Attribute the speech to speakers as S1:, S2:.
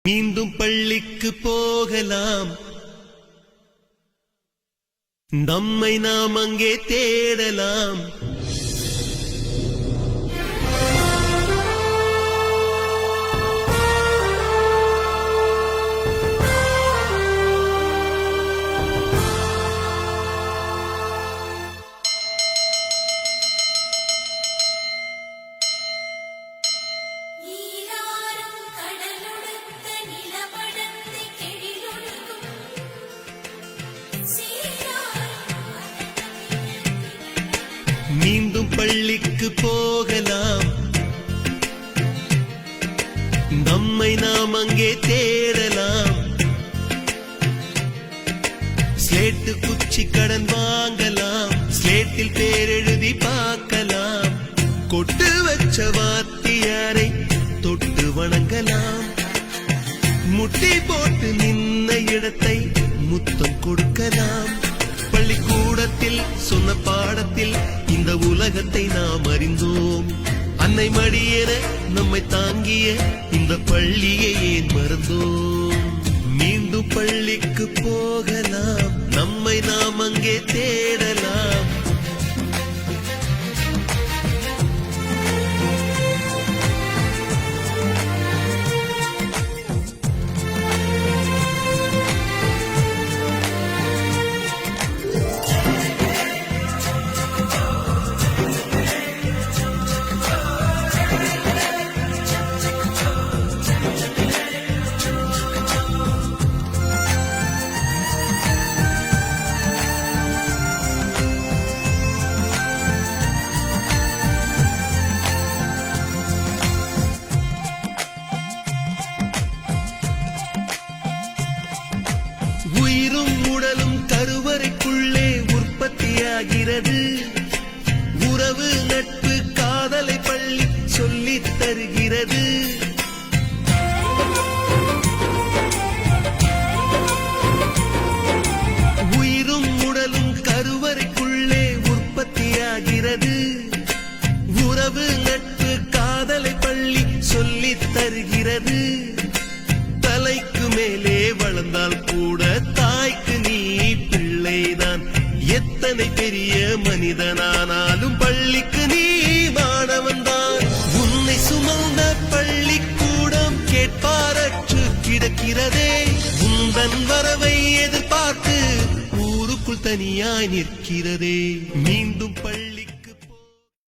S1: மீண்டும் பள்ளிக்கு போகலாம், நம்மை நாம் அங்கே தேடலாம். மீண்டும் பள்ளிக்கு போகலாம், நம்மை நாம் அங்கே தேடலாம். ஸ்லேட்டு குச்சி கடன் வாங்கலாம், ஸ்லேட்டில் பேர் எழுதி பார்க்கலாம். கொட்டு வச்ச வாத்தியாரை தொட்டு வணங்கலாம், முட்டி போட்டு நின்ன இடத்தை முத்தம் கொடுக்கலாம். பள்ளிக்கூடத்தில் சொன்ன பாடத்தில் இந்த உலகத்தை நாம் அறிந்தோம். அன்னை மடியென நம்மை தாங்கிய இந்த பள்ளியை ஏன் மறந்தோம்? மீண்டும் பள்ளிக்கு போகலாம், நம்மை நாம் அங்கே தேடலாம். உயிரும் உடலும் கருவறைக்குள்ளே உற்பத்தியாகிறது. உறவு நட்பு காதலை பள்ளி சொல்லித் தருகிறது. உயிரும் உடலும் கருவறைக்குள்ளே உற்பத்தியாகிறது. உறவு நட்பு காதலை பள்ளி சொல்லித் தருகிறது. தலைக்கு மேலே வளர்ந்தால் கூட தாய்க்கு நீ பிள்ளைதான். எத்தனை பெரிய மனிதனானாலும் பள்ளிக்கு நீ மாணவன்தான். உன்னை சுமந்த பள்ளிக்கூடம் கேட்பாரற்று கிடக்கிறதே. உந்தன் வரவை எதிர்பார்த்து ஊருக்குள் தனியாய் நிற்கிறதே. மீண்டும் பள்ளி